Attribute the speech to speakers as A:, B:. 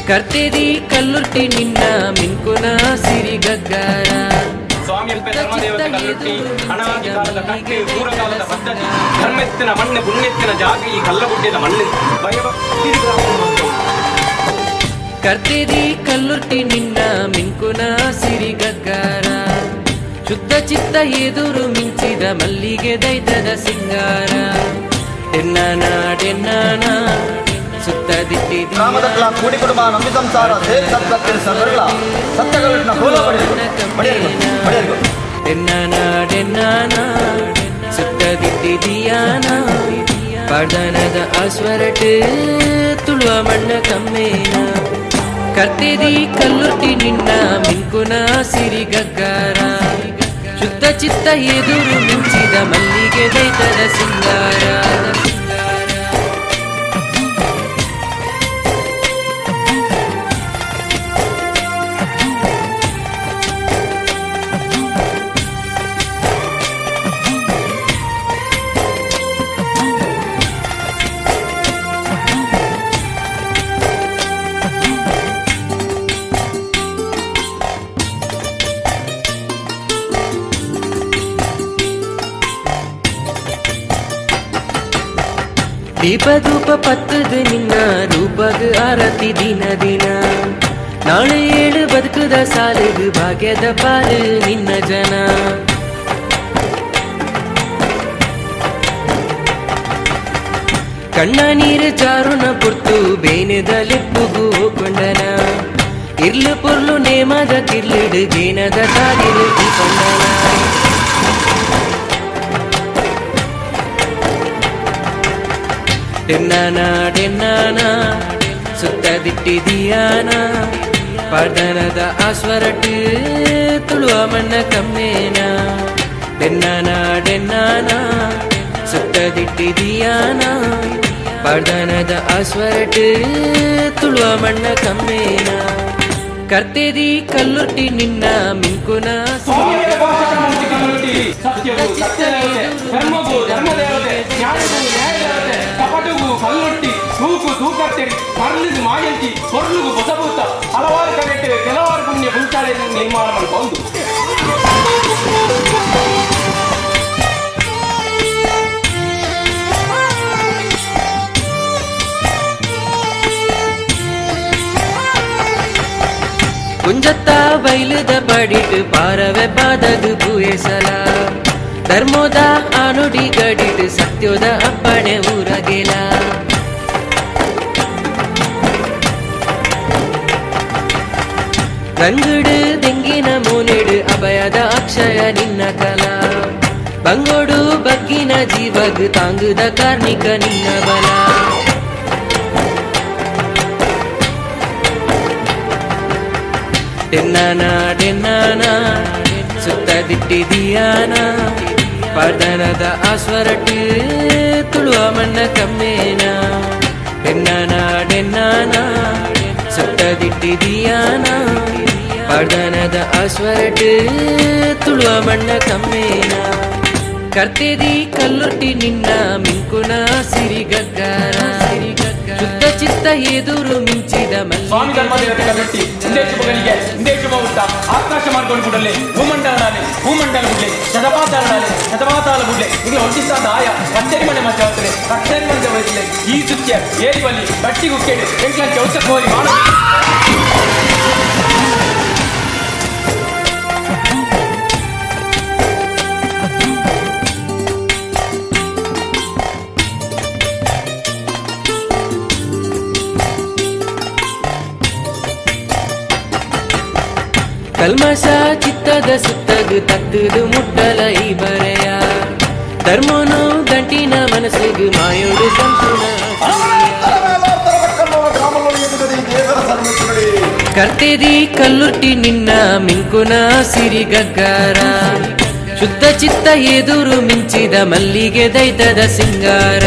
A: ಕರ್ತೆದಿ ಕಲ್ಲುರ್ಟಿ ನಿನ್ನ ಮಿಂಕುನ ಸಿರಿಗಗ್ಗಾರ
B: ಸ್ವಾಮಿ ಧರ್ಮದೇವತೆ ಕಲ್ಲುರ್ಟಿ ಅನಾದಿ ಕಾಲದ ಕಟ್ಟೆ ದೂರಕಾಲದ ಪದ್ಧತಿ ಧರ್ಮೆತ್ತಿನ ಮಣ್ಣು ಪುಣ್ಯೆತ್ತಿನ ಜಾಗ ಈ ಕಲ್ಲಗುಡ್ಡದ ಮಣ್ಣು
A: ಕರ್ತೆದಿ ಕಲ್ಲುರ್ಟಿ ನಿನ್ನ ಮಿಂಕುನ ಸಿರಿಗಗ್ಗಾರ ಶುದ್ಧ ಚಿತ್ತ ಎದುರು ಮಿಂಚಿದ ಮಲ್ಲಿಗೆ ದೈತದ ಸಿಂಗಾರ ಡೆನ್ನಾನ ಡೆನ್ನಾನ ಸುತ್ತದಿಟ್ಟಿದ್ದೀಯ
C: ನಾಮದಕ್ಲ ಕೂಡಿ ಕುಟುಂಬ ನಂಬಿ ಸಂಸಾರ ದೇಶ ಸತ್ಯಕ್ಕೆ ಸದರಳ ಸತ್ಯಗಳನ್ನ ಹೋಲ ಪಡೆಯಲು
A: ಡೆನ್ನಾನ ಡೆನ್ನಾನ ಸುತ್ತದಿಟ್ಟಿದ್ದೀಯಾನ ಪರ್ದನದ ಅಸ್ವರಟ್ ತುಳುವ ಮಣ್ಣ ಕಮ್ಮೇನ ಕರ್ತೆದಿ ಕಲ್ಲುರ್ಟಿ ನಿನ್ನ ಮಿಂಕುನ ಸಿರಿಗಗ್ಗಾರ ಶುದ್ಧ ಚಿತ್ತ ಎದುರು ಮಿಂಚಿದ ಮಲ್ಲಿಗೆ ದೈತದ ಸಿಂಗಾರ ದೀಪಧೂಪ ಪತ್ತದ ನಿನ್ನ ರೂಪಗ ಆರತಿ ದಿನ ದಿನ ನಾಳೆ ಏಳು ಬದುಕದ ಸಾಲಿಗ ಭಾಗ್ಯದ ಪಾಲು ನಿನ್ನ ಜನ ಕಣ್ಣ ನೀರು ಚಾರುಣ ಪುರ್ತು ಬೇನೆದ ಲೆಪ್ಪುಗು ಕೊಂಡನ ಇರ್ಲು ಪುರ್ಲು ನೇಮದ ಕಿರ್ಲಿಡು ಗೇನದ ತಾಲಿಲು ಕೊಂಡನ ಡೆನ್ನಾನ ಡೆನ್ನಾನ ಸುತ್ತದಿಟ್ಟಿದ್ದೀಯಾನ ಪರ್ದನದ ಅಸ್ವರಟ್ ತುಳುವ ಮಣ್ಣ ಕಮ್ಮೇನ ಡೆನ್ನಾನ ಡೆನ್ನಾನ ಸುತ್ತದಿಟ್ಟಿದ್ದೀಯಾನ ಪರ್ದನದ ಅಸ್ವರಟ್ ತುಳುವ ಮಣ್ಣ ಕಮ್ಮೇನ ಕರ್ತೆದಿ ಕಲ್ಲುರ್ಟಿ ನಿನ್ನ ಮಿಂಕುನ
B: ಕಲ್ಲುಟ್ಟಿ ತೂಕು ತೂಕತ್ತೇರಿ ಕರ್ಲಿದು ಮಾಯಂತಿ ಕೊರ್ಲಿಗೂ ಬಸಭೂತ ಹಲವಾರು ಕಡೆ ಕೆಲವಾರು ಪುಣ್ಯ ಪುಂಚಾಳೆ ನಿರ್ಮಾಣ ಮಾಡ್ಕೊಂಡು
A: ಕುಂಜತ್ತ ಬೈಲದ ಬಡಿಟ್ ಪಾರವೆ ಪಾದದು ಪೂಯಸಲ ಧರ್ಮೋದ ಆನುಡಿ ಗಡಿಟ್ ಸತ್ಯೋದ ಅಪ್ಪಣೆ ಊರಗೆಲ ರಂಗುಡು ತೆಂಗಿನ ಮೂನಿಡು ಅಭಯದ ಅಕ್ಷಯ ನಿನ್ನ ಕಲ ಬಂಗೋಡು ಬಗ್ಗಿನ ಜೀವಗ್ ತಾಂಗುದ ಕಾರ್ಮಿಕ ನಿನ್ನ ಬಲ ಡೆನ್ನಾನ ಡೆನ್ನಾನ ಸುತ್ತದಿಟ್ಟಿದ್ದೀಯಾನ ಪರ್ದನದ ಅಸ್ವರಟ್ ತುಳುವ ಮಣ್ಣ ಕಮ್ಮೇನ ಡೆನ್ನಾನ ಡೆನ್ನಾನ ಸುತ್ತದಿಟ್ಟಿದ್ದೀಯಾನ ಪರ್ದನದ ಅಸ್ವರಟ್ ತುಳುವ ಮಣ್ಣ ಕಮ್ಮೇನ ಕರ್ತೆದಿ ಕಲ್ಲುರ್ಟಿ ನಿನ್ನ ಮಿಂಕುನ ಸಿರಿಗಗ್ಗಾರ ಶುದ್ಧ ಚಿತ್ತ ಎದುರು ಮಿಂಚಿದ
B: ಸ್ವಾಮಿ ಧರ್ಮದೇವತೆ ಕಲ್ಲುಟ್ಟಿ ಇಂದೇ ಶುಭಗಳಿಗೆ ಇಂದೇ ಶುಭ ಉಂಟ ಆಕಾಶ ಮಾಡ್ಕೊಂಡು ಬಿಡಲೆ ಭೂಮಂಡಲ ಬಿಡ್ಲೆ ಶತಪಾತಾಲ ಬಿಡ್ಲೆ ಇದು ಹೊಟ್ಟಿಸಾದ ಆಯ ಕಚ್ಚೇರಿ ಮನೆ ಮಧ್ಯ ಹೋಗ್ತದೆ ಕಚ್ಚೇರಿ ಮನೆ ಹೋಗ್ತದೆ ಈ ಸುತ್ಯ ಏರಿ ಬಲ್ಲಿ ಬಟ್ಟಿ ಗುಕ್ಕೇಡಿ ಎಂಟ್ಲಂಚೆ ಔಷಧ ಹೋಗಿ ಮಾಡ
A: ಕಲ್ಮಶ ಚಿತ್ತದ ಸುತ್ತದು ತತ್ತದು ಮುಟ್ಟಲ ಈ ಬರೆಯ ಧರ್ಮನು ದಂಟಿನ ಮನಸ್ಸಿಗೆ ಮಾಯೋಡು ಸಂಪೂರ್ಣ ಕರ್ತೆದಿ ಕಲ್ಲುರ್ಟಿ ನಿನ್ನ ಮಿಂಕುನ ಸಿರಿಗಗ್ಗಾರ ಶುದ್ಧ ಚಿತ್ತ ಎದುರು ಮಿಂಚಿದ ಮಲ್ಲಿಗೆ ದೈತದ ಸಿಂಗಾರ